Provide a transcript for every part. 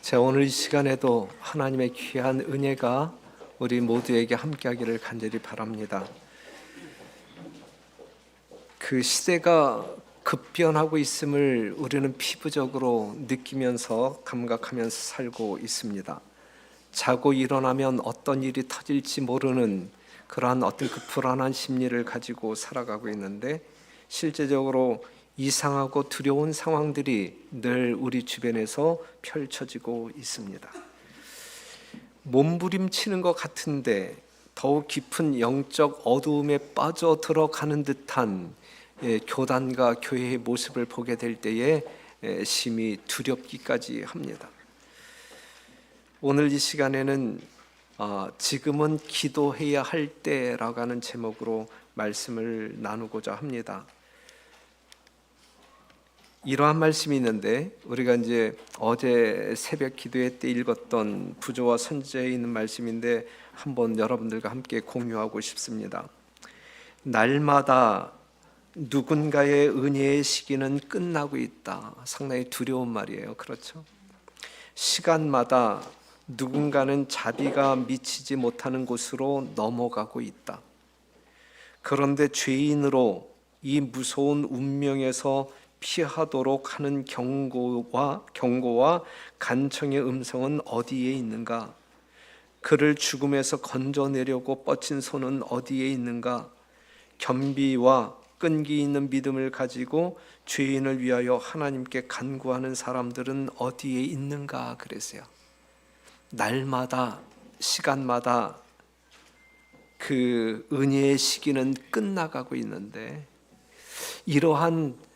자, 오늘 이 시간에도 하나님의 귀한 은혜가 우리 모두에게 함께하기를 간절히 바랍니다. 그 시대가 급변하고 있음을 우리는 피부적으로 느끼면서 감각하면서 살고 있습니다. 자고 일어나면 어떤 일이 터질지 모르는 그러한 어떤 그 불안한 심리를 가지고 살아가고 있는데, 실제적으로 이상하고 두려운 상황들이 늘 우리 주변에서 펼쳐지고 있습니다. 몸부림치는 것 같은데 더욱 깊은 영적 어두움에 빠져 들어가는 듯한 교단과 교회의 모습을 보게 될 때에 심히 두렵기까지 합니다. 오늘 이 시간에는 지금은 기도해야 할 때라고 하는 제목으로 말씀을 나누고자 합니다. 이러한 말씀이 있는데, 우리가 이제 어제 새벽 기도회 때 읽었던 부조와 선지자에 있는 말씀인데 한번 여러분들과 함께 공유하고 싶습니다. 날마다 누군가의 은혜의 시기는 끝나고 있다. 상당히 두려운 말이에요. 그렇죠? 시간마다 누군가는 자비가 미치지 못하는 곳으로 넘어가고 있다. 그런데 죄인으로 이 무서운 운명에서 피하도록 하는 경고와 간청의 음성은 어디에 있는가? 그를 죽음에서 건져내려고 뻗친 손은 어디에 있는가? 겸비와 끈기 있는 믿음을 가지고 죄인을 위하여 하나님께 간구하는 사람들은 어디에 있는가? 그랬어요. 날마다 시간마다 그 은혜의 시기는 끝나가고 있는데, 이러한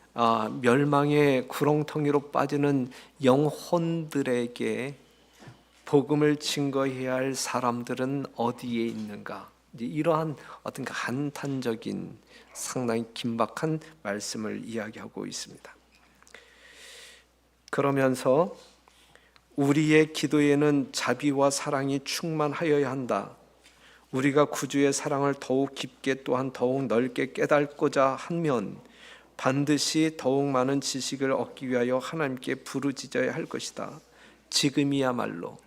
멸망의 구렁텅이로 빠지는 영혼들에게 복음을 증거해야 할 사람들은 어디에 있는가? 이러한 어떤 한탄적인 상당히 긴박한 말씀을 이야기하고 있습니다. 그러면서 우리의 기도에는 자비와 사랑이 충만하여야 한다. 우리가 구주의 사랑을 더욱 깊게 또한 더욱 넓게 깨닫고자 하면 반드시 더욱 많은 지식을 얻기 위하여 하나님께 부르짖어야 할 것이다. 지금이야말로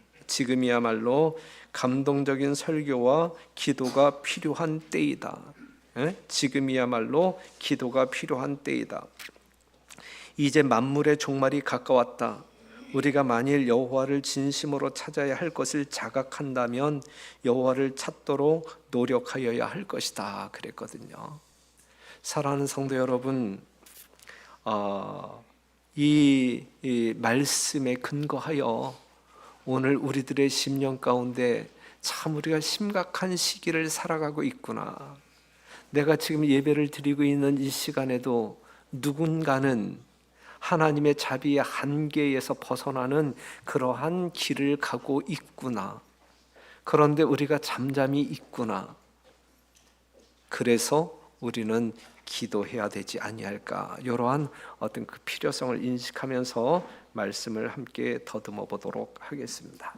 감동적인 설교와 기도가 필요한 때이다. 지금이야말로 기도가 필요한 때이다. 이제 만물의 종말이 가까웠다. 우리가 만일 여호와를 진심으로 찾아야 할 것을 자각한다면 여호와를 찾도록 노력하여야 할 것이다. 그랬거든요. 사랑하는 성도 여러분, 이 말씀에 근거하여 오늘 우리들의 심령 가운데 참 우리가 심각한 시기를 살아가고 있구나. 내가 지금 예배를 드리고 있는 이 시간에도 누군가는 하나님의 자비의 한계에서 벗어나는 그러한 길을 가고 있구나. 그런데 우리가 잠잠히 있구나. 그래서 우리는 기도해야 되지 아니할까. 이러한 어떤 그 필요성을 인식하면서 말씀을 함께 더듬어 보도록 하겠습니다.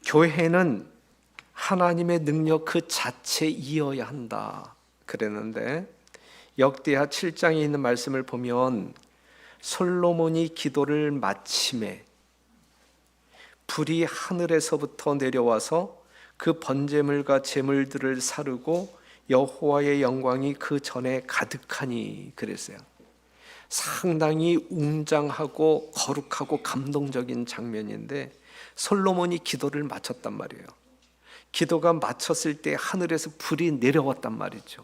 교회는 하나님의 능력 그 자체이어야 한다 그랬는데, 역대하 7장에 있는 말씀을 보면 솔로몬이 기도를 마침에 불이 하늘에서부터 내려와서 그 번제물과 제물들을 사르고 여호와의 영광이 그 전에 가득하니 그랬어요. 상당히 웅장하고 거룩하고 감동적인 장면인데, 솔로몬이 기도를 마쳤단 말이에요. 기도가 마쳤을 때 하늘에서 불이 내려왔단 말이죠.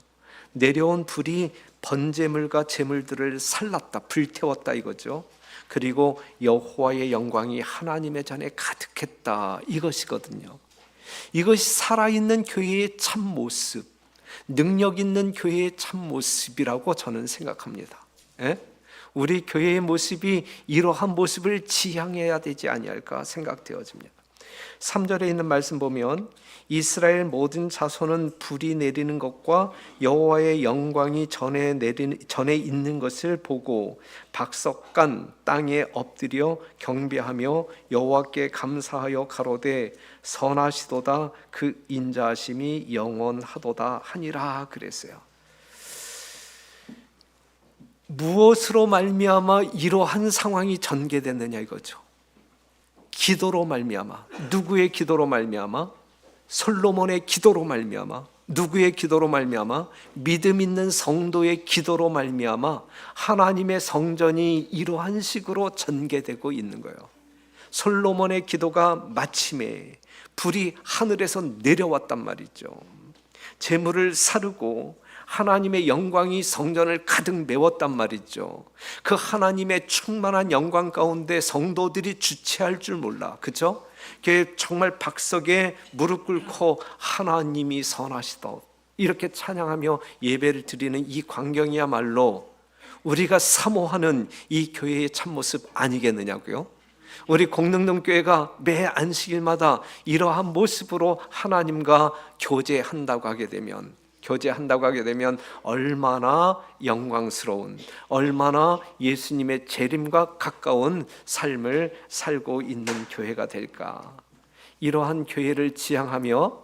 내려온 불이 번제물과 제물들을 살랐다, 불태웠다 이거죠. 그리고 여호와의 영광이 하나님의 전에 가득했다 이것이거든요. 이것이 살아있는 교회의 참 모습, 능력 있는 교회의 참 모습이라고 저는 생각합니다. 우리 교회의 모습이 이러한 모습을 지향해야 되지 아니할까 생각되어집니다. 3절에 있는 말씀 보면 이스라엘 모든 자손은 불이 내리는 것과 여호와의 영광이 전에 있는 것을 보고 박석간 땅에 엎드려 경배하며 여호와께 감사하여 가로되 선하시도다 그 인자하심이 영원하도다 하니라 그랬어요. 무엇으로 말미암아 이러한 상황이 전개됐느냐 이거죠. 기도로 말미암아. 누구의 기도로 말미암아? 솔로몬의 기도로 말미암아. 누구의 기도로 말미암아? 믿음 있는 성도의 기도로 말미암아 하나님의 성전이 이러한 식으로 전개되고 있는 거예요. 솔로몬의 기도가 마침에 불이 하늘에서 내려왔단 말이죠. 재물을 사르고 하나님의 영광이 성전을 가득 메웠단 말이죠. 그 하나님의 충만한 영광 가운데 성도들이 주체할 줄 몰라. 그렇죠? 정말 박석에 무릎 꿇고 하나님이 선하시다 이렇게 찬양하며 예배를 드리는 이 광경이야말로 우리가 사모하는 이 교회의 참모습 아니겠느냐고요. 우리 공릉동교회가 매 안식일마다 이러한 모습으로 하나님과 교제한다고 하게 되면 얼마나 영광스러운, 얼마나 예수님의 재림과 가까운 삶을 살고 있는 교회가 될까. 이러한 교회를 지향하며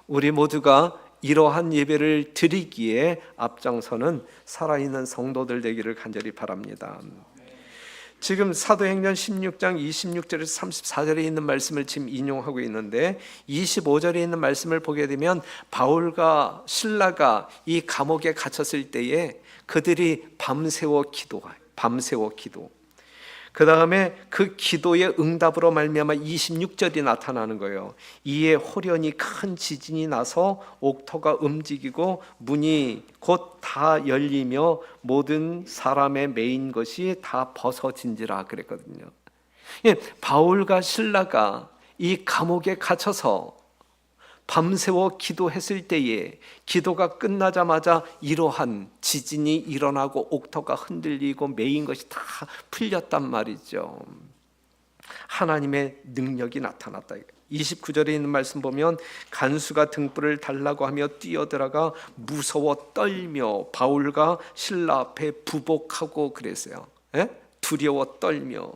우리 모두가 이러한 예배를 드리기에 앞장서는 살아있는 성도들 되기를 간절히 바랍니다. 지금 사도행전 16장 26절에서 34절에 있는 말씀을 지금 인용하고 있는데 25절에 있는 말씀을 보게 되면 바울과 실라가 이 감옥에 갇혔을 때에 그들이 밤새워 기도. 그 다음에 그 기도의 응답으로 말미암아 26절이 나타나는 거예요. 이에 호련히 큰 지진이 나서 옥토가 움직이고 문이 곧 다 열리며 모든 사람의 매인 것이 다 벗어진지라 그랬거든요. 바울과 실라가 이 감옥에 갇혀서 밤새워 기도했을 때에 기도가 끝나자마자 이러한 지진이 일어나고 옥토가 흔들리고 메인 것이 다 풀렸단 말이죠. 하나님의 능력이 나타났다. 29절에 있는 말씀 보면 간수가 등불을 달라고 하며 뛰어들어가 무서워 떨며 바울과 실라 앞에 부복하고 그랬어요. 두려워 떨며.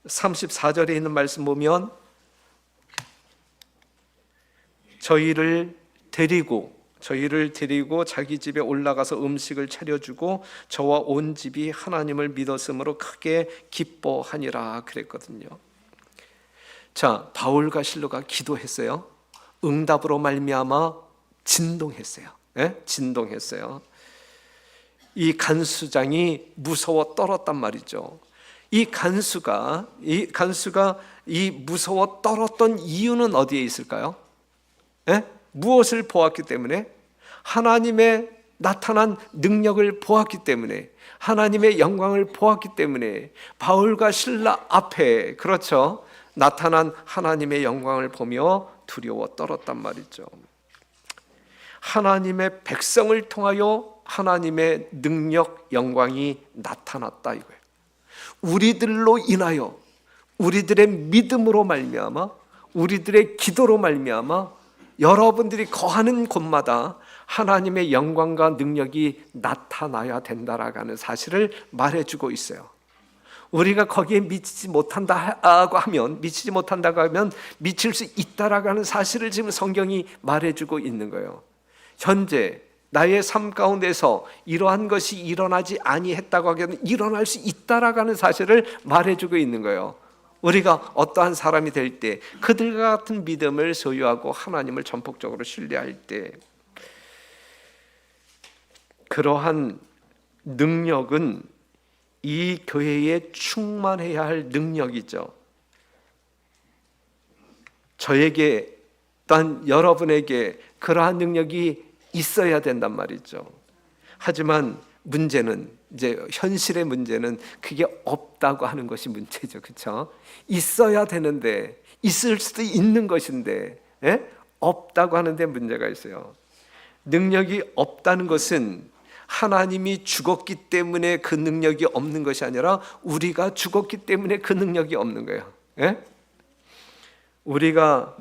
34절에 있는 말씀 보면 저희를 데리고 자기 집에 올라가서 음식을 차려주고 저와 온 집이 하나님을 믿었으므로 크게 기뻐하니라 그랬거든요. 자, 바울과 실로가 기도했어요. 응답으로 말미암아 진동했어요. 진동했어요. 이 간수장이 무서워 떨었단 말이죠. 이 간수가 이 무서워 떨었던 이유는 어디에 있을까요? 무엇을 보았기 때문에? 하나님의 나타난 능력을 보았기 때문에, 하나님의 영광을 보았기 때문에 바울과 실라 앞에 그렇죠, 나타난 하나님의 영광을 보며 두려워 떨었단 말이죠. 하나님의 백성을 통하여 하나님의 능력, 영광이 나타났다 이거예요. 우리들로 인하여, 우리들의 믿음으로 말미암아, 우리들의 기도로 말미암아 여러분들이 거하는 곳마다 하나님의 영광과 능력이 나타나야 된다라는 사실을 말해주고 있어요. 우리가 거기에 미치지 못한다고 하면 미칠 수 있다라는 사실을 지금 성경이 말해주고 있는 거예요. 현재 나의 삶 가운데서 이러한 것이 일어나지 아니했다고 하면 일어날 수 있다라는 사실을 말해주고 있는 거예요. 우리가 어떠한 사람이 될 때, 그들과 같은 믿음을 소유하고 하나님을 전폭적으로 신뢰할 때, 그러한 능력은 이 교회에 충만해야 할 능력이죠. 저에게, 또한 여러분에게 그러한 능력이 있어야 된단 말이죠. 하지만 문제는, 이제 현실의 문제는 그게 없다고 하는 것이 문제죠. 그렇죠? 있어야 되는데, 있을 수도 있는 것인데 없다고 하는데 문제가 있어요. 능력이 없다는 것은 하나님이 죽었기 때문에 그 능력이 없는 것이 아니라 우리가 죽었기 때문에 그 능력이 없는 거예요. 우리가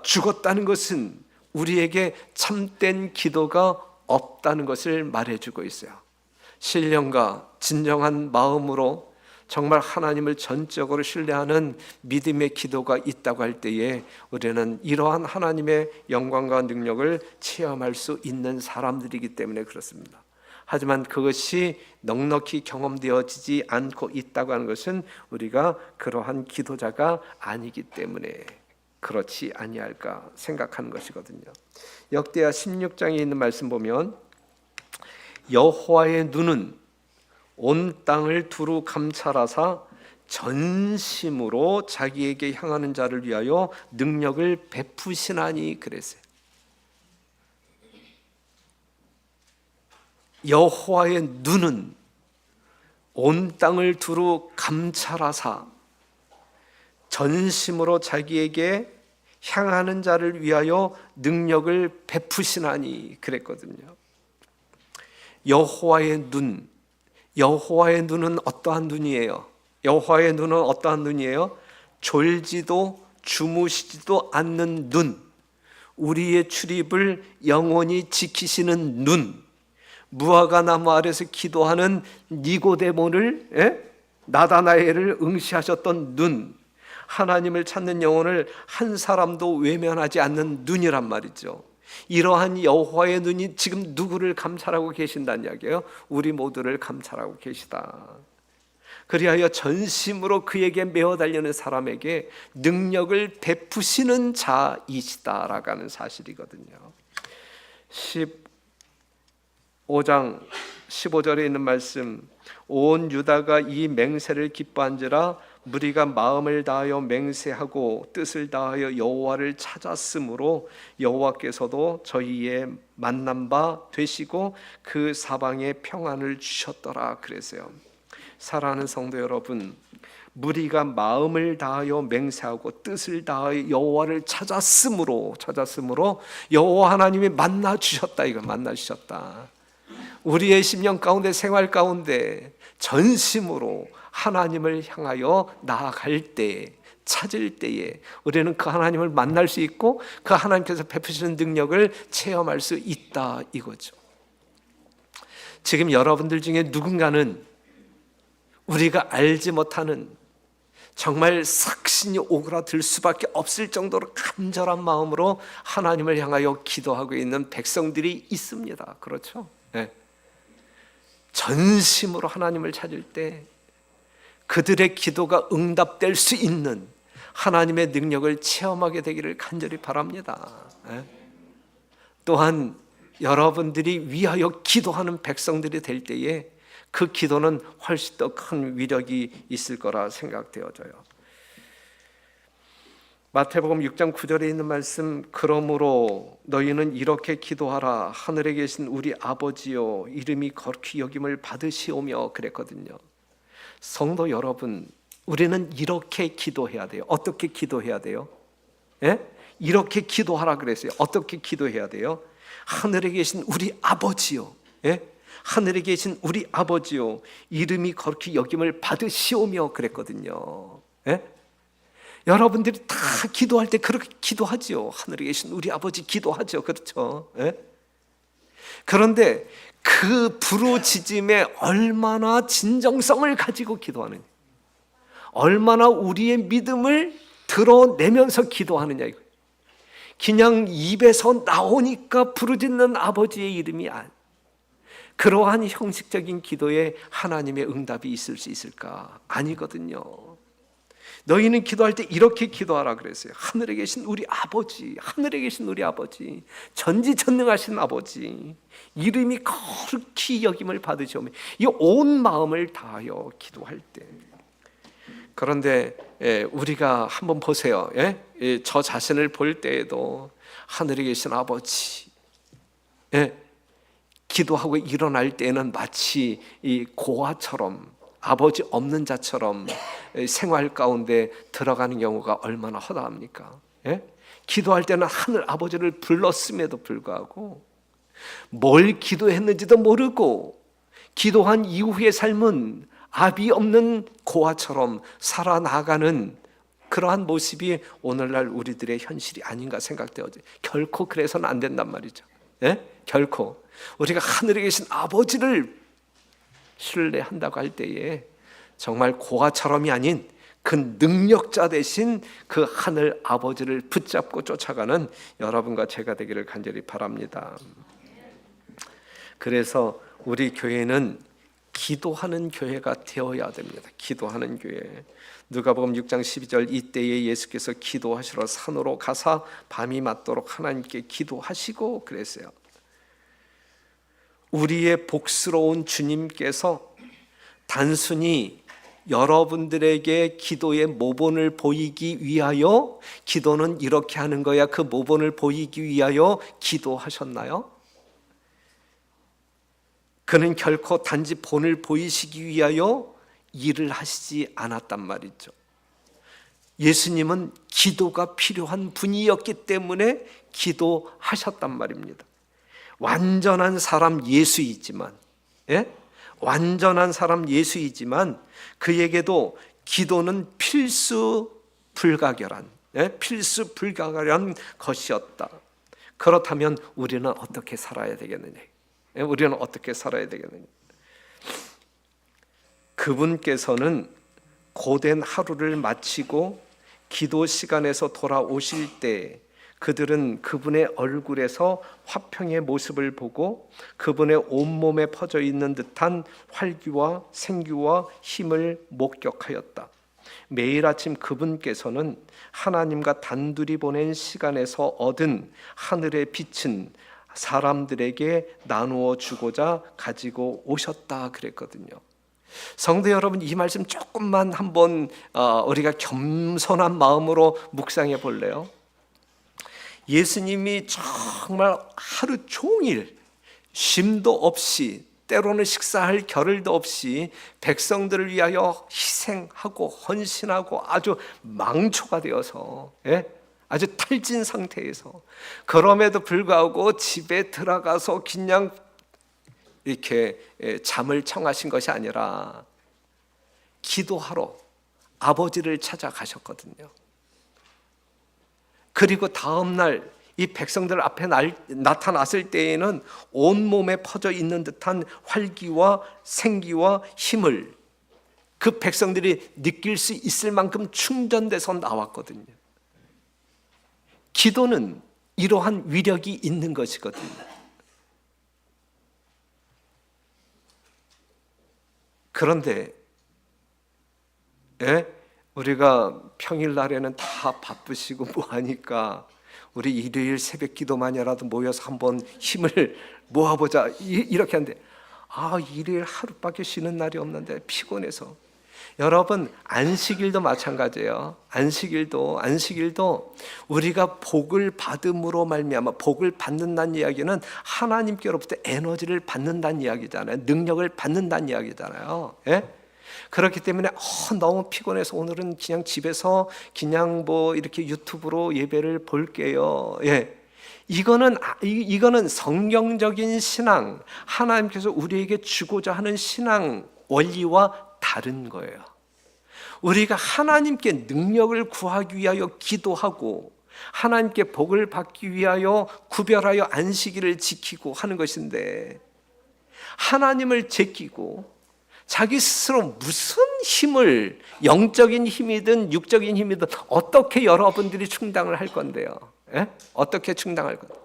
죽었다는 것은 우리에게 참된 기도가 없다는 것을 말해주고 있어요. 신령과 진정한 마음으로 정말 하나님을 전적으로 신뢰하는 믿음의 기도가 있다고 할 때에 우리는 이러한 하나님의 영광과 능력을 체험할 수 있는 사람들이기 때문에 그렇습니다. 하지만 그것이 넉넉히 경험되어지지 않고 있다고 하는 것은 우리가 그러한 기도자가 아니기 때문에 그렇지 아니할까 생각하는 것이거든요. 역대하 16장에 있는 말씀 보면 여호와의 눈은 온 땅을 두루 감찰하사 전심으로 자기에게 향하는 자를 위하여 능력을 베푸시나니 그랬어요. 여호와의 눈은 온 땅을 두루 감찰하사 전심으로 자기에게 향하는 자를 위하여 능력을 베푸시나니 그랬거든요. 여호와의 눈, 여호와의 눈은 어떠한 눈이에요? 여호와의 눈은 어떠한 눈이에요? 졸지도 주무시지도 않는 눈, 우리의 출입을 영원히 지키시는 눈, 무화과 나무 아래서 기도하는 니고데모를 나다나엘을 응시하셨던 눈, 하나님을 찾는 영혼을 한 사람도 외면하지 않는 눈이란 말이죠. 이러한 여호와의 눈이 지금 누구를 감찰하고 계신다는 이야기예요? 우리 모두를 감찰하고 계시다. 그리하여 전심으로 그에게 매어 달리는 사람에게 능력을 베푸시는 자이시다라고 하는 사실이거든요. 15장 15절에 있는 말씀, 온 유다가 이 맹세를 기뻐한지라 무리가 마음을 다하여 맹세하고 뜻을 다하여 여호와를 찾았으므로 여호와께서도 저희의 만난 바 되시고 그 사방에 평안을 주셨더라 그랬어요. 사랑하는 성도 여러분, 무리가 마음을 다하여 맹세하고 뜻을 다하여 여호와를 찾았으므로 여호와 하나님이 만나 주셨다. 이거 만나 주셨다. 우리의 심령 가운데 생활 가운데 전심으로 하나님을 향하여 나아갈 때, 찾을 때에 우리는 그 하나님을 만날 수 있고 그 하나님께서 베푸시는 능력을 체험할 수 있다 이거죠. 지금 여러분들 중에 누군가는 우리가 알지 못하는 정말 삭신이 오그라들 수밖에 없을 정도로 간절한 마음으로 하나님을 향하여 기도하고 있는 백성들이 있습니다. 그렇죠? 네. 전심으로 하나님을 찾을 때 그들의 기도가 응답될 수 있는 하나님의 능력을 체험하게 되기를 간절히 바랍니다. 네. 또한 여러분들이 위하여 기도하는 백성들이 될 때에 그 기도는 훨씬 더 큰 위력이 있을 거라 생각되어져요. 마태복음 6장 9절에 있는 말씀, 그러므로 너희는 이렇게 기도하라. 하늘에 계신 우리 아버지여, 이름이 거룩히 여김을 받으시오며 그랬거든요. 성도 여러분, 우리는 이렇게 기도해야 돼요. 어떻게 기도해야 돼요? 예? 이렇게 기도하라 그랬어요. 어떻게 기도해야 돼요? 하늘에 계신 우리 아버지요. 예? 하늘에 계신 우리 아버지요, 이름이 거룩히 여김을 받으시오며 그랬거든요. 예? 여러분들이 다 기도할 때 그렇게 기도하죠. 하늘에 계신 우리 아버지 기도하죠. 그렇죠? 예? 그런데 그 부르짖음에 얼마나 진정성을 가지고 기도하느냐, 얼마나 우리의 믿음을 드러내면서 기도하느냐 이거예요. 그냥 입에서 나오니까 부르짖는 아버지의 이름이 그러한 형식적인 기도에 하나님의 응답이 있을 수 있을까? 아니거든요. 너희는 기도할 때 이렇게 기도하라 그랬어요. 하늘에 계신 우리 아버지, 하늘에 계신 우리 아버지, 전지전능하신 아버지, 이름이 거룩히 여김을 받으시오며, 이 온 마음을 다하여 기도할 때. 그런데 우리가 한번 보세요. 저 자신을 볼 때에도 하늘에 계신 아버지, 기도하고 일어날 때는 마치 이 고아처럼, 아버지 없는 자처럼 생활 가운데 들어가는 경우가 얼마나 허다합니까? 기도할 때는 하늘 아버지를 불렀음에도 불구하고 뭘 기도했는지도 모르고 기도한 이후의 삶은 아비 없는 고아처럼 살아나가는 그러한 모습이 오늘날 우리들의 현실이 아닌가 생각되어져요. 결코 그래서는 안 된단 말이죠. 결코 우리가 하늘에 계신 아버지를 신뢰한다고 할 때에 정말 고아처럼이 아닌 그 능력자 대신 그 하늘 아버지를 붙잡고 쫓아가는 여러분과 제가 되기를 간절히 바랍니다. 그래서 우리 교회는 기도하는 교회가 되어야 됩니다. 기도하는 교회. 누가복음 6장 12절 이때에 예수께서 기도하시러 산으로 가사 밤이 맞도록 하나님께 기도하시고 그랬어요. 우리의 복스러운 주님께서 단순히 여러분들에게 기도의 모본을 보이기 위하여 기도는 이렇게 하는 거야, 그 모본을 보이기 위하여 기도하셨나요? 그는 결코 단지 본을 보이시기 위하여 일을 하시지 않았단 말이죠. 예수님은 기도가 필요한 분이었기 때문에 기도하셨단 말입니다. 완전한 사람 예수이지만, 완전한 사람 예수이지만 그에게도 기도는 필수 불가결한 것이었다. 그렇다면 우리는 어떻게 살아야 되겠느냐? 우리는 어떻게 살아야 되겠느냐? 그분께서는 고된 하루를 마치고 기도 시간에서 돌아오실 때 그들은 그분의 얼굴에서 화평의 모습을 보고 그분의 온몸에 퍼져 있는 듯한 활기와 생기와 힘을 목격하였다. 매일 아침 그분께서는 하나님과 단둘이 보낸 시간에서 얻은 하늘의 빛은 사람들에게 나누어 주고자 가지고 오셨다 그랬거든요. 성도 여러분, 이 말씀 조금만 한번 우리가 겸손한 마음으로 묵상해 볼래요? 예수님이 정말 하루 종일 쉼도 없이, 때로는 식사할 겨를도 없이 백성들을 위하여 희생하고 헌신하고 아주 망초가 되어서, 아주 탈진 상태에서, 그럼에도 불구하고 집에 들어가서 그냥 이렇게 잠을 청하신 것이 아니라 기도하러 아버지를 찾아가셨거든요. 그리고 다음 날 이 백성들 앞에 나타났을 때에는 온몸에 퍼져 있는 듯한 활기와 생기와 힘을 그 백성들이 느낄 수 있을 만큼 충전돼서 나왔거든요. 기도는 이러한 위력이 있는 것이거든요. 그런데 우리가 평일날에는 다 바쁘시고 뭐하니까 우리 일요일 새벽 기도만이라도 모여서 한번 힘을 모아보자 이렇게 하는데, 일요일 하루밖에 쉬는 날이 없는데 피곤해서. 여러분, 안식일도 마찬가지예요. 안식일도 우리가 복을 받음으로 말미암아, 복을 받는다는 이야기는 하나님께로부터 에너지를 받는다는 이야기잖아요. 능력을 받는다는 이야기잖아요. 그렇기 때문에 너무 피곤해서 오늘은 그냥 집에서 그냥 이렇게 유튜브로 예배를 볼게요. 이거는 성경적인 신앙, 하나님께서 우리에게 주고자 하는 신앙 원리와 다른 거예요. 우리가 하나님께 능력을 구하기 위하여 기도하고 하나님께 복을 받기 위하여 구별하여 안식일을 지키고 하는 것인데, 하나님을 제끼고 자기 스스로 무슨 힘을, 영적인 힘이든 육적인 힘이든 어떻게 여러분들이 충당을 할 건데요? 어떻게 충당할 건데요?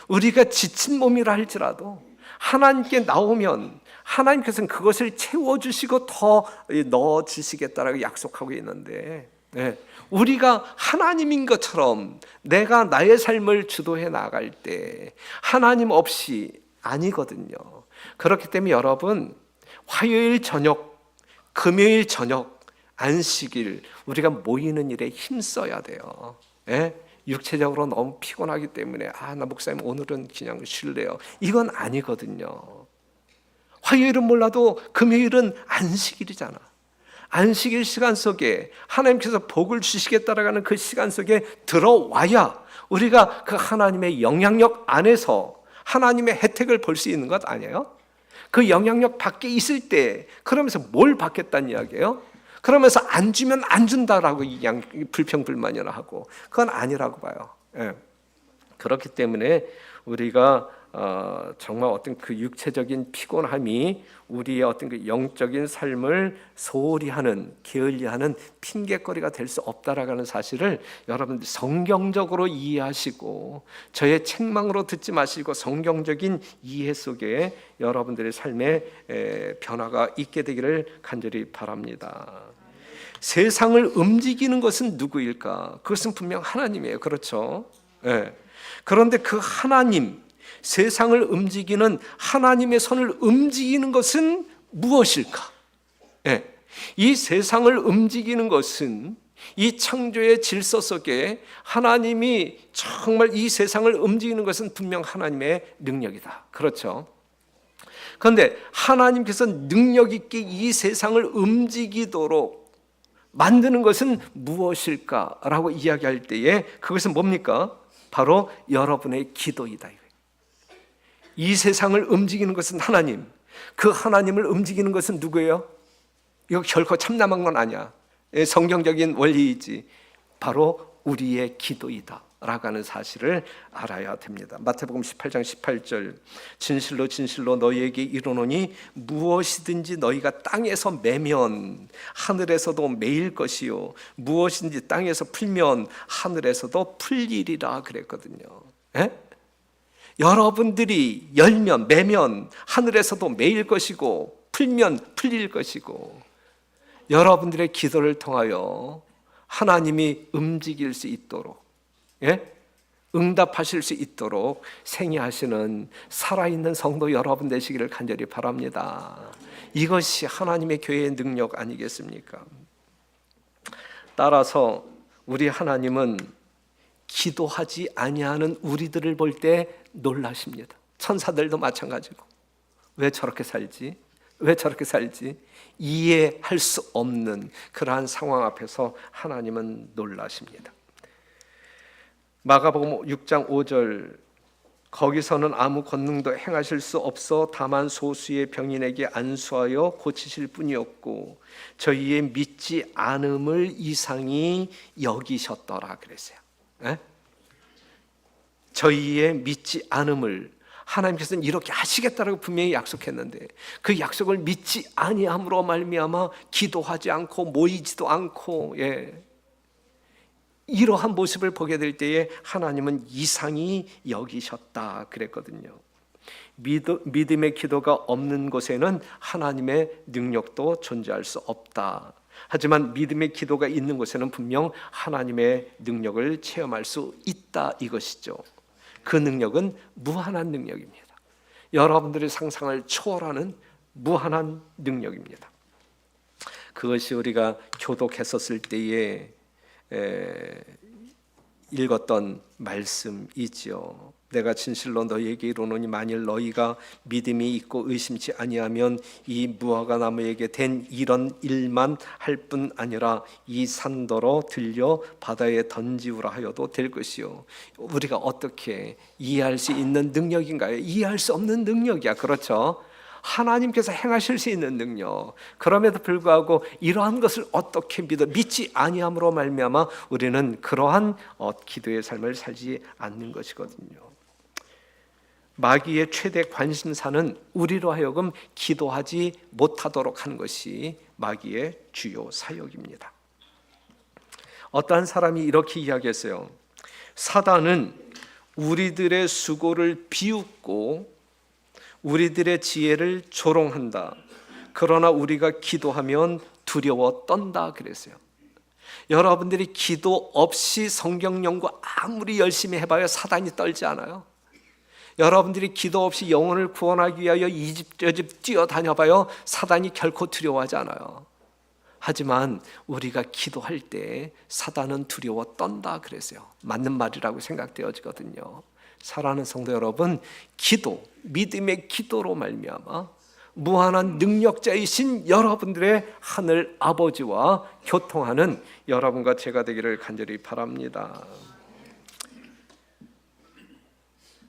우리가 지친 몸이라 할지라도 하나님께 나오면 하나님께서는 그것을 채워주시고 더 넣어주시겠다라고 약속하고 있는데, 우리가 하나님인 것처럼 내가 나의 삶을 주도해 나갈 때 하나님 없이 아니거든요. 그렇기 때문에 여러분, 화요일 저녁, 금요일 저녁, 안식일 우리가 모이는 일에 힘써야 돼요. 육체적으로 너무 피곤하기 때문에 나 목사님 오늘은 그냥 쉴래요, 이건 아니거든요. 화요일은 몰라도 금요일은 안식일이잖아. 안식일 시간 속에 하나님께서 복을 주시겠다라는 그 시간 속에 들어와야 우리가 그 하나님의 영향력 안에서 하나님의 혜택을 볼 수 있는 것 아니에요? 그 영향력 밖에 있을 때 그러면서 뭘 받겠다는 이야기예요? 그러면서 안 주면 안 준다라고 불평불만이나 하고, 그건 아니라고 봐요. 그렇기 때문에 우리가 정말 어떤 그 육체적인 피곤함이 우리의 어떤 그 영적인 삶을 소홀히 하는, 게을리하는 핑계거리가 될 수 없다라는 사실을 여러분들 성경적으로 이해하시고 저의 책망으로 듣지 마시고 성경적인 이해 속에 여러분들의 삶에 변화가 있게 되기를 간절히 바랍니다. 세상을 움직이는 것은 누구일까? 그것은 분명 하나님이에요. 그렇죠? 네. 그런데 그 하나님, 세상을 움직이는 하나님의 손을 움직이는 것은 무엇일까? 네. 이 세상을 움직이는 것은 이 창조의 질서 속에 하나님이 정말 이 세상을 움직이는 것은 분명 하나님의 능력이다. 그렇죠? 그런데 하나님께서 능력 있게 이 세상을 움직이도록 만드는 것은 무엇일까라고 이야기할 때에 그것은 뭡니까? 바로 여러분의 기도이다. 이 세상을 움직이는 것은 하나님, 그 하나님을 움직이는 것은 누구예요? 이거 결코 참남한 건 아니야. 성경적인 원리이지. 바로 우리의 기도이다 라고 하는 사실을 알아야 됩니다. 마태복음 18장 18절, 진실로 진실로 너희에게 이르노니 무엇이든지 너희가 땅에서 매면 하늘에서도 매일 것이요 무엇인지 땅에서 풀면 하늘에서도 풀리리라 그랬거든요. 에? 여러분들이 열면 매면 하늘에서도 매일 것이고 풀면 풀릴 것이고 여러분들의 기도를 통하여 하나님이 움직일 수 있도록, 예? 응답하실 수 있도록 생애하시는 살아있는 성도 여러분 되시기를 간절히 바랍니다. 이것이 하나님의 교회의 능력 아니겠습니까? 따라서 우리 하나님은 기도하지 아니하는 우리들을 볼 때 놀라십니다. 천사들도 마찬가지고 왜 저렇게 살지? 왜 저렇게 살지? 이해할 수 없는 그러한 상황 앞에서 하나님은 놀라십니다. 마가복음 6장 5절, 거기서는 아무 권능도 행하실 수 없어 다만 소수의 병인에게 안수하여 고치실 뿐이었고 저희의 믿지 않음을 이상히 여기셨더라 그랬어요. 에? 저희의 믿지 않음을 하나님께서는 이렇게 하시겠다라고 분명히 약속했는데 그 약속을 믿지 아니함으로 말미암아 기도하지 않고 모이지도 않고, 예, 이러한 모습을 보게 될 때에 하나님은 이상히 여기셨다 그랬거든요. 믿음의 기도가 없는 곳에는 하나님의 능력도 존재할 수 없다. 하지만 믿음의 기도가 있는 곳에는 분명 하나님의 능력을 체험할 수 있다 이것이죠. 그 능력은 무한한 능력입니다. 여러분들의 상상을 초월하는 무한한 능력입니다. 그것이 우리가 교독했었을 때에 읽었던 말씀이지요. 내가 진실로 너희에게 이르노니 만일 너희가 믿음이 있고 의심치 아니하면 이 무화과 나무에게 된 이런 일만 할 뿐 아니라 이 산더러 들려 바다에 던지우라 하여도 될 것이요. 우리가 어떻게 이해할 수 있는 능력인가요? 이해할 수 없는 능력이야. 그렇죠? 하나님께서 행하실 수 있는 능력. 그럼에도 불구하고 이러한 것을 어떻게 믿지 아니함으로 말미암아 우리는 그러한 기도의 삶을 살지 않는 것이거든요. 마귀의 최대 관심사는 우리로 하여금 기도하지 못하도록 하는 것이 마귀의 주요 사역입니다. 어떠한 사람이 이렇게 이야기했어요. 사단은 우리들의 수고를 비웃고 우리들의 지혜를 조롱한다. 그러나 우리가 기도하면 두려워 떤다 그랬어요. 여러분들이 기도 없이 성경 연구 아무리 열심히 해봐야 사단이 떨지 않아요. 여러분들이 기도 없이 영혼을 구원하기 위하여 이 집 저 집 뛰어다녀봐요. 사단이 결코 두려워하지 않아요. 하지만 우리가 기도할 때 사단은 두려워 떤다 그랬어요. 맞는 말이라고 생각되어지거든요. 사랑하는 성도 여러분, 기도, 믿음의 기도로 말미암아 무한한 능력자이신 여러분들의 하늘 아버지와 교통하는 여러분과 제가 되기를 간절히 바랍니다.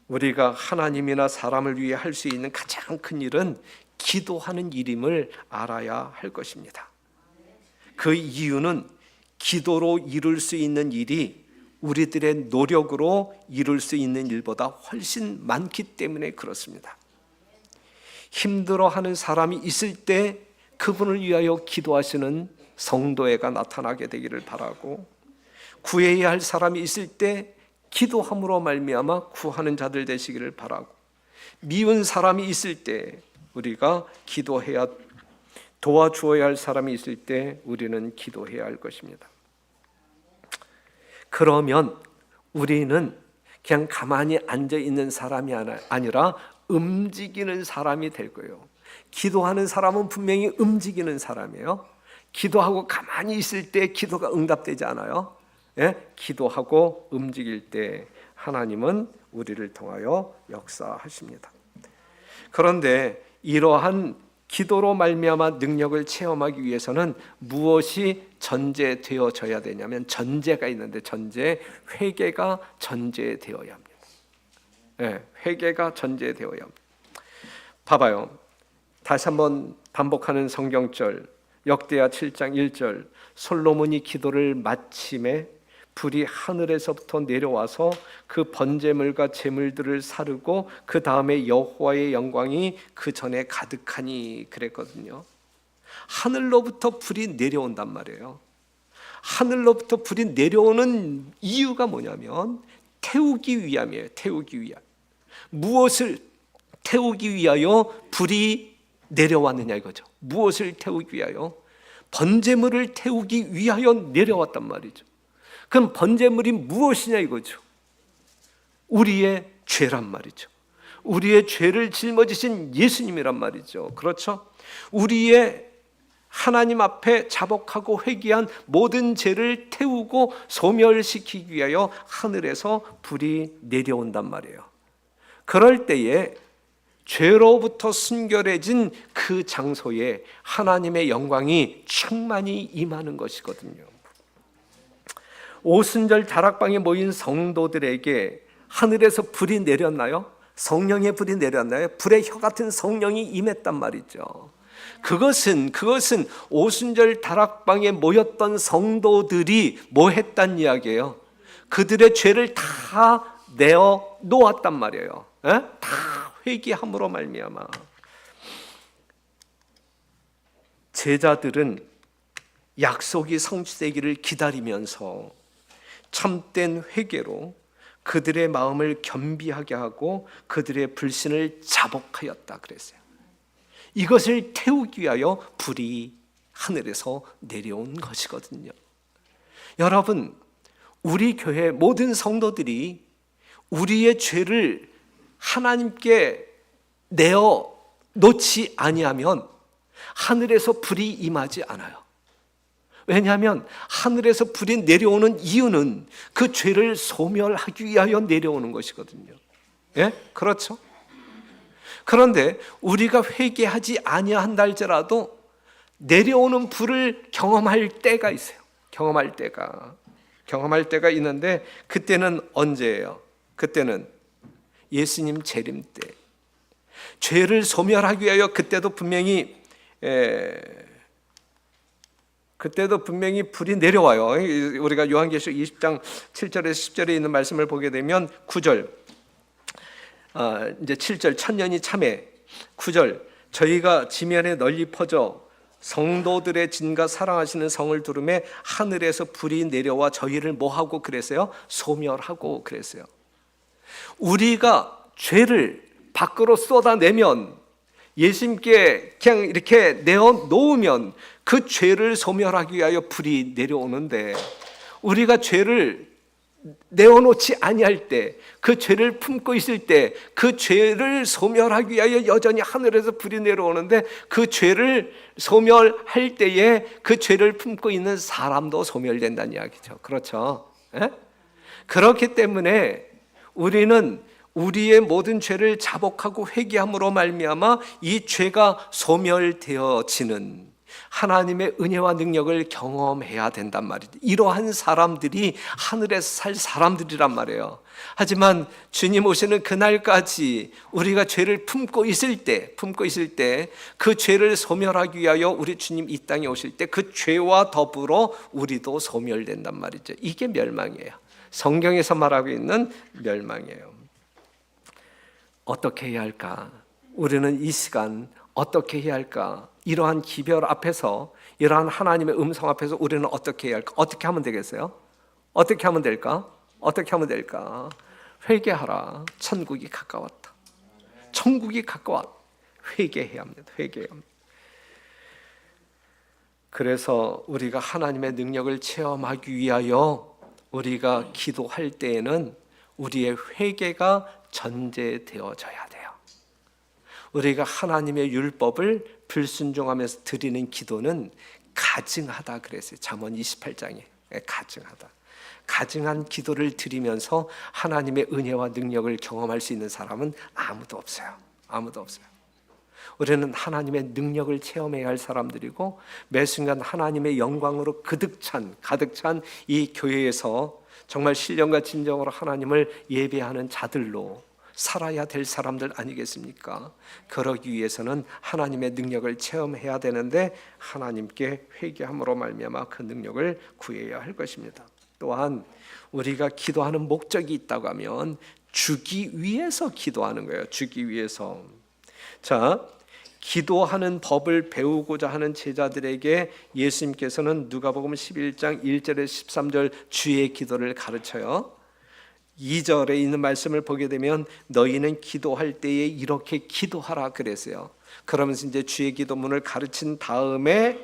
우리가 하나님이나 사람을 위해 할 수 있는 가장 큰 일은 기도하는 일임을 알아야 할 것입니다. 그 이유는 기도로 이룰 수 있는 일이 우리들의 노력으로 이룰 수 있는 일보다 훨씬 많기 때문에 그렇습니다. 힘들어하는 사람이 있을 때 그분을 위하여 기도하시는 성도회가 나타나게 되기를 바라고, 구해야 할 사람이 있을 때 기도함으로 말미암아 구하는 자들 되시기를 바라고, 미운 사람이 있을 때 우리가 기도해야, 도와주어야 할 사람이 있을 때 우리는 기도해야 할 것입니다. 그러면 우리는 그냥 가만히 앉아 있는 사람이 아니라 움직이는 사람이 될 거예요. 기도하는 사람은 분명히 움직이는 사람이에요. 기도하고 가만히 있을 때 기도가 응답되지 않아요. 예? 기도하고 움직일 때 하나님은 우리를 통하여 역사하십니다. 그런데 이러한 기도로 말미암아 능력을 체험하기 위해서는 무엇이 전제되어져야 되냐면, 전제가 있는데, 회개가 전제되어야 합니다. 네, 회개가 전제되어야 합니다. 봐봐요. 다시 한번 반복하는 성경절, 역대하 7장 1절, 솔로몬이 기도를 마침에 불이 하늘에서부터 내려와서 그 번제물과 제물들을 사르고 그 다음에 여호와의 영광이 그 전에 가득하니 그랬거든요. 하늘로부터 불이 내려온단 말이에요. 하늘로부터 불이 내려오는 이유가 뭐냐면 태우기 위함이에요. 태우기 위함. 무엇을 태우기 위하여 불이 내려왔느냐 이거죠. 무엇을 태우기 위하여? 번제물을 태우기 위하여 내려왔단 말이죠. 그럼 번제물이 무엇이냐 이거죠. 우리의 죄란 말이죠. 우리의 죄를 짊어지신 예수님이란 말이죠. 그렇죠? 우리의 하나님 앞에 자복하고 회개한 모든 죄를 태우고 소멸시키기 위하여 하늘에서 불이 내려온단 말이에요. 그럴 때에 죄로부터 순결해진 그 장소에 하나님의 영광이 충만히 임하는 것이거든요. 오순절 다락방에 모인 성도들에게 하늘에서 불이 내렸나요? 성령의 불이 내렸나요? 불의 혀 같은 성령이 임했단 말이죠. 그것은 오순절 다락방에 모였던 성도들이 뭐 했단 이야기예요? 그들의 죄를 다 내어 놓았단 말이에요. 다 회개함으로 말미암아. 제자들은 약속이 성취되기를 기다리면서 참된 회개로 그들의 마음을 겸비하게 하고 그들의 불신을 자복하였다 그랬어요. 이것을 태우기 위하여 불이 하늘에서 내려온 것이거든요. 여러분, 우리 교회 모든 성도들이 우리의 죄를 하나님께 내어 놓지 아니하면 하늘에서 불이 임하지 않아요. 왜냐하면 하늘에서 불이 내려오는 이유는 그 죄를 소멸하기 위하여 내려오는 것이거든요. 예? 그렇죠? 그런데 우리가 회개하지 아니한다 할지라도 내려오는 불을 경험할 때가 있어요. 경험할 때가 있는데 그때는 언제예요? 그때는 예수님 재림 때. 죄를 소멸하기 위하여 그때도 분명히 불이 내려와요. 우리가 요한계시록 20장 7절에서 10절에 있는 말씀을 보게 되면 9절, 이제 7절 천년이 참에, 9절 저희가 지면에 널리 퍼져 성도들의 진과 사랑하시는 성을 두름에 하늘에서 불이 내려와 저희를 뭐하고 그랬어요? 소멸하고 그랬어요. 우리가 죄를 밖으로 쏟아내면, 예수님께 그냥 이렇게 내어 놓으면 그 죄를 소멸하기 위하여 불이 내려오는데, 우리가 죄를 내어놓지 아니할 때, 그 죄를 품고 있을 때 그 죄를 소멸하기 위하여 여전히 하늘에서 불이 내려오는데, 그 죄를 소멸할 때에 그 죄를 품고 있는 사람도 소멸된다는 이야기죠. 그렇죠? 에? 그렇기 때문에 우리는 우리의 모든 죄를 자복하고 회개함으로 말미암아 이 죄가 소멸되어지는 하나님의 은혜와 능력을 경험해야 된단 말이죠. 이러한 사람들이 하늘에서 살 사람들이란 말이에요. 하지만 주님 오시는 그날까지 우리가 죄를 품고 있을 때 그 죄를 소멸하기 위하여 우리 주님 이 땅에 오실 때 그 죄와 더불어 우리도 소멸된단 말이죠. 이게 멸망이에요. 성경에서 말하고 있는 멸망이에요. 어떻게 해야 할까? 우리는 이 시간 어떻게 해야 할까? 이러한 기별 앞에서, 이러한 하나님의 음성 앞에서 우리는 어떻게 해야 할까? 어떻게 하면 되겠어요? 어떻게 하면 될까? 어떻게 하면 될까? 회개하라. 천국이 가까웠다. 천국이 가까웠다. 회개해야 합니다. 회개해야 합니다. 그래서 우리가 하나님의 능력을 체험하기 위하여 우리가 기도할 때에는 우리의 회개가 전제되어져야 돼요. 우리가 하나님의 율법을 불순종하면서 드리는 기도는 가증하다 그랬어요. 잠언 28장에 가증하다. 가증한 기도를 드리면서 하나님의 은혜와 능력을 경험할 수 있는 사람은 아무도 없어요. 아무도 없어요. 우리는 하나님의 능력을 체험해야 할 사람들이고, 매 순간 하나님의 영광으로 가득 찬 이 교회에서 정말 신령과 진정으로 하나님을 예배하는 자들로 살아야 될 사람들 아니겠습니까? 그러기 위해서는 하나님의 능력을 체험해야 되는데, 하나님께 회개함으로 말미암아 그 능력을 구해야 할 것입니다. 또한 우리가 기도하는 목적이 있다고 하면 주기 위해서 기도하는 거예요. 주기 위해서. 자, 기도하는 법을 배우고자 하는 제자들에게 예수님께서는 누가복음 11장 1절에서 13절 주의 기도를 가르쳐요. 2절에 있는 말씀을 보게 되면 너희는 기도할 때에 이렇게 기도하라 그랬어요. 그러면서 이제 주의 기도문을 가르친 다음에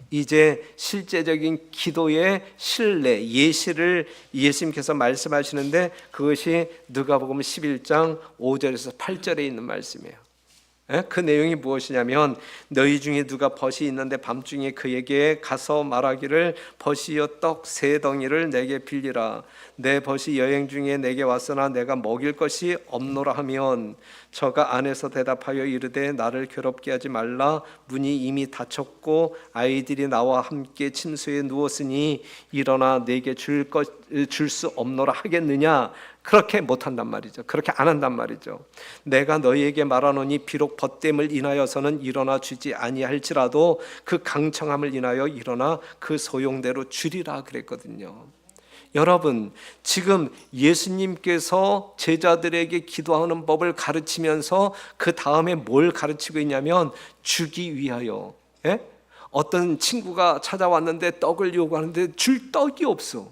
이제 실제적인 기도의 신뢰, 예시를 예수님께서 말씀하시는데, 그것이 누가복음 11장 5절에서 8절에 있는 말씀이에요. 그 내용이 무엇이냐면, 너희 중에 누가 벗이 있는데 밤중에 그에게 가서 말하기를 벗이여 떡 세 덩이를 내게 빌리라. 내 벗이 여행 중에 내게 왔으나 내가 먹일 것이 없노라 하면 저가 안에서 대답하여 이르되 나를 괴롭게 하지 말라. 문이 이미 닫혔고 아이들이 나와 함께 침소에 누웠으니 일어나 내게 줄 수 없노라 하겠느냐? 그렇게 못한단 말이죠. 그렇게 안 한단 말이죠. 내가 너희에게 말하노니 비록 벗됨을 인하여서는 일어나 주지 아니할지라도 그 강청함을 인하여 일어나 그 소용대로 주리라 그랬거든요. 여러분, 지금 예수님께서 제자들에게 기도하는 법을 가르치면서 그 다음에 뭘 가르치고 있냐면 주기 위하여. 어떤 친구가 찾아왔는데 떡을 요구하는데 줄 떡이 없어.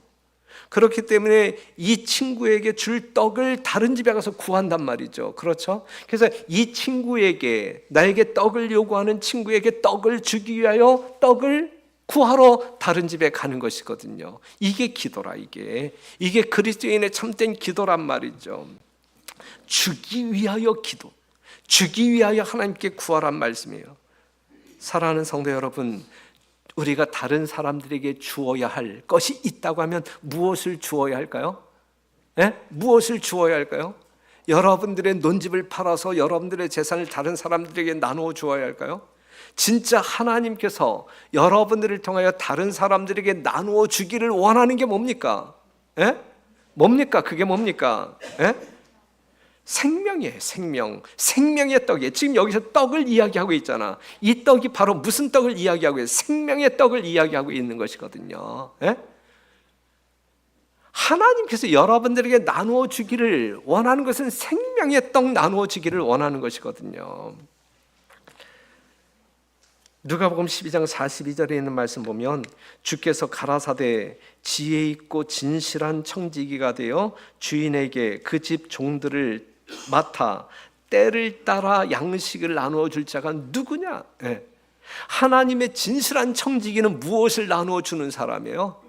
그렇기 때문에 이 친구에게 줄 떡을 다른 집에 가서 구한단 말이죠. 그렇죠? 그래서 이 친구에게, 나에게 떡을 요구하는 친구에게 떡을 주기 위하여 떡을 구하러 다른 집에 가는 것이거든요. 이게 기도라. 이게 그리스도인의 참된 기도란 말이죠. 주기 위하여 기도, 주기 위하여 하나님께 구하란 말씀이에요. 사랑하는 성도 여러분, 우리가 다른 사람들에게 주어야 할 것이 있다고 하면 무엇을 주어야 할까요? 무엇을 주어야 할까요? 여러분들의 논집을 팔아서 여러분들의 재산을 다른 사람들에게 나누어 주어야 할까요? 진짜 하나님께서 여러분들을 통하여 다른 사람들에게 나누어 주기를 원하는 게 뭡니까? 뭡니까? 그게 뭡니까? 생명이에요. 생명의 떡이에요. 지금 여기서 떡을 이야기하고 있잖아. 이 떡이 바로 무슨 떡을 이야기하고 있어요? 생명의 떡을 이야기하고 있는 것이거든요. 하나님께서 여러분들에게 나누어 주기를 원하는 것은 생명의 떡 나누어 주기를 원하는 것이거든요. 누가복음 12장 42절에 있는 말씀 보면 주께서 가라사대 지혜 있고 진실한 청지기가 되어 주인에게 그 집 종들을 맡아 때를 따라 양식을 나누어 줄 자가 누구냐? 하나님의 진실한 청지기는 무엇을 나누어 주는 사람이에요?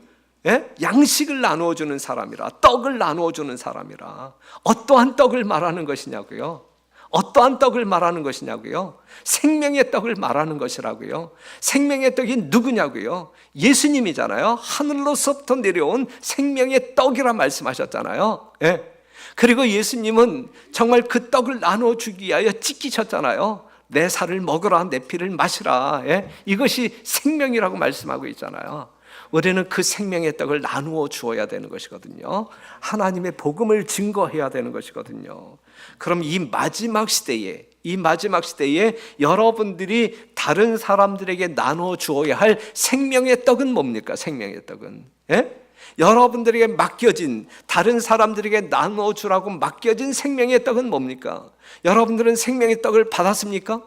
양식을 나누어 주는 사람이라, 떡을 나누어 주는 사람이라. 어떠한 떡을 말하는 것이냐고요? 어떠한 떡을 말하는 것이냐고요? 생명의 떡을 말하는 것이라고요. 생명의 떡이 누구냐고요? 예수님이잖아요. 하늘로서부터 내려온 생명의 떡이라 말씀하셨잖아요. 그리고 예수님은 정말 그 떡을 나누어 주기 위하여 찢기셨잖아요. 내 살을 먹으라, 내 피를 마시라. 이것이 생명이라고 말씀하고 있잖아요. 우리는 그 생명의 떡을 나누어 주어야 되는 것이거든요. 하나님의 복음을 증거해야 되는 것이거든요. 그럼 이 마지막 시대에 여러분들이 다른 사람들에게 나누어 주어야 할 생명의 떡은 뭡니까? 생명의 떡은 여러분들에게 맡겨진, 다른 사람들에게 나눠주라고 맡겨진 생명의 떡은 뭡니까? 여러분들은 생명의 떡을 받았습니까?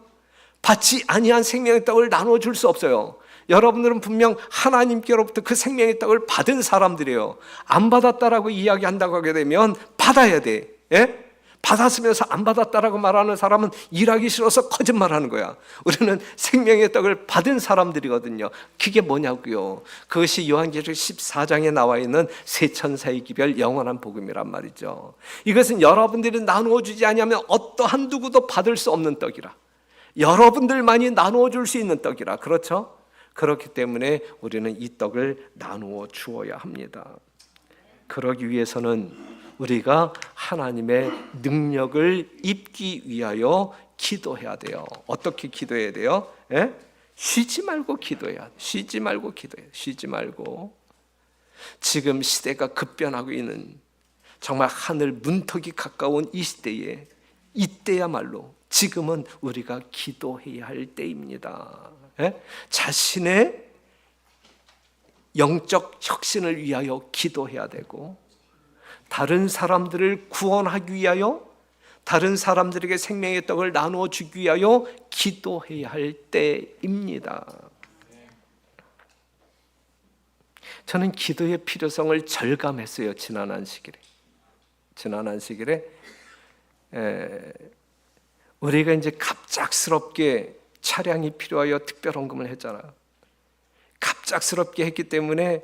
받지 아니한 생명의 떡을 나눠줄 수 없어요. 여러분들은 분명 하나님께로부터 그 생명의 떡을 받은 사람들이에요. 안 받았다라고 이야기한다고 하게 되면 받아야 돼. 예? 받았으면서 안 받았다라고 말하는 사람은 일하기 싫어서 거짓말하는 거야. 우리는 생명의 떡을 받은 사람들이거든요. 그게 뭐냐고요? 그것이 요한계시록 14장에 나와 있는 세 천사의 기별 영원한 복음이란 말이죠. 이것은 여러분들이 나누어 주지 아니하면 어떠한 누구도 받을 수 없는 떡이라. 여러분들만이 나누어 줄 수 있는 떡이라. 그렇죠? 그렇기 때문에 우리는 이 떡을 나누어 주어야 합니다. 그러기 위해서는 우리가 하나님의 능력을 입기 위하여 기도해야 돼요. 어떻게 기도해야 돼요? 예? 쉬지 말고 기도해야 돼. 쉬지 말고 기도해야 돼. 쉬지 말고. 지금 시대가 급변하고 있는 정말 하늘 문턱이 가까운 이 시대에, 이때야말로 지금은 우리가 기도해야 할 때입니다. 예? 자신의 영적 혁신을 위하여 기도해야 되고, 다른 사람들을 구원하기 위하여, 다른 사람들에게 생명의 떡을 나누어 주기 위하여 기도해야 할 때입니다. 저는 기도의 필요성을 절감했어요. 지난 안식일에 우리가 이제 갑작스럽게 차량이 필요하여 특별헌금을 했잖아요. 갑작스럽게 했기 때문에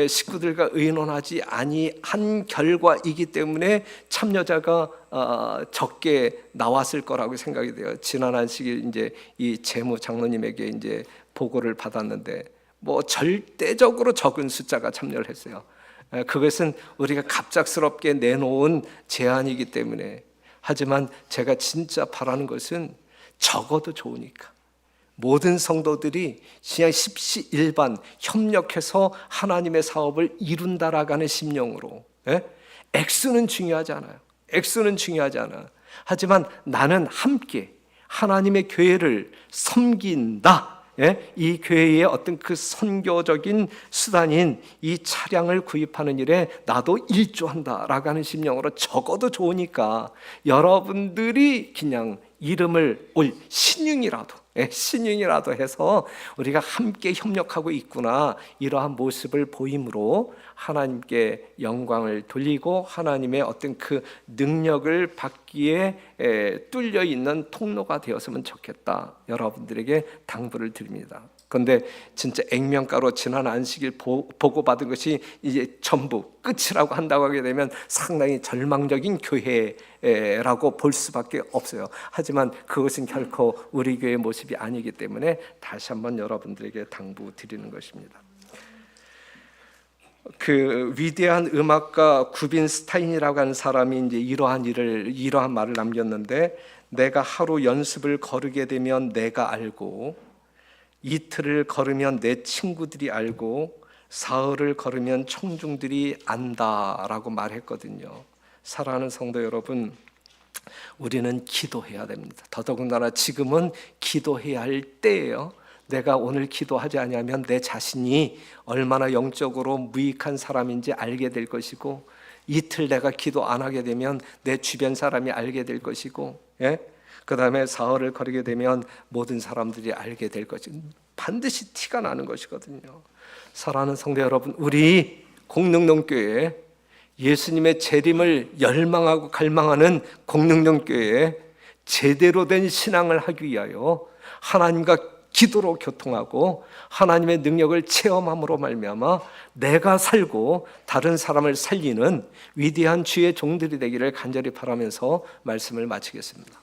식구들과 의논하지 아니한 결과이기 때문에 참여자가 적게 나왔을 거라고 생각이 돼요. 지난 안식일 이제 이 재무 장로님에게 이제 보고를 받았는데 뭐 절대적으로 적은 숫자가 참여를 했어요. 그것은 우리가 갑작스럽게 내놓은 제안이기 때문에. 하지만 제가 진짜 바라는 것은 적어도 좋으니까 모든 성도들이 그냥 십시일반 협력해서 하나님의 사업을 이룬다라는 심령으로. 액수는 중요하지 않아요. 액수는 중요하지 않아. 하지만 나는 함께 하나님의 교회를 섬긴다. 이 교회의 어떤 그 선교적인 수단인 이 차량을 구입하는 일에 나도 일조한다라고 하는 심령으로 적어도 좋으니까 여러분들이 그냥 이름을 올 신용이라도 해서 우리가 함께 협력하고 있구나, 이러한 모습을 보임으로 하나님께 영광을 돌리고 하나님의 어떤 그 능력을 받기에 뚫려 있는 통로가 되었으면 좋겠다, 여러분들에게 당부를 드립니다. 그런데 진짜 액면가로 지난 안식일 보고받은 것이 이제 전부 끝이라고 한다고 하게 되면 상당히 절망적인 교회라고 볼 수밖에 없어요. 하지만 그것은 결코 우리 교회의 모습이 아니기 때문에 다시 한번 여러분들에게 당부 드리는 것입니다. 그 위대한 음악가 구빈 스타인이라고 하는 사람이 이제 이러한 말을 남겼는데, 내가 하루 연습을 거르게 되면 내가 알고, 이틀을 걸으면 내 친구들이 알고, 사흘을 걸으면 청중들이 안다라고 말했거든요. 사랑하는 성도 여러분, 우리는 기도해야 됩니다. 더더군다나 지금은 기도해야 할 때예요. 내가 오늘 기도하지 않으면 내 자신이 얼마나 영적으로 무익한 사람인지 알게 될 것이고, 이틀 내가 기도 안 하게 되면 내 주변 사람이 알게 될 것이고, 그 다음에 사흘을 거리게 되면 모든 사람들이 알게 될 것이 반드시 티가 나는 것이거든요. 사랑하는 성도 여러분, 우리 공능동교회, 예수님의 재림을 열망하고 갈망하는 공능동교회에 제대로 된 신앙을 하기 위하여 하나님과 기도로 교통하고 하나님의 능력을 체험함으로 말미암아 내가 살고 다른 사람을 살리는 위대한 주의 종들이 되기를 간절히 바라면서 말씀을 마치겠습니다.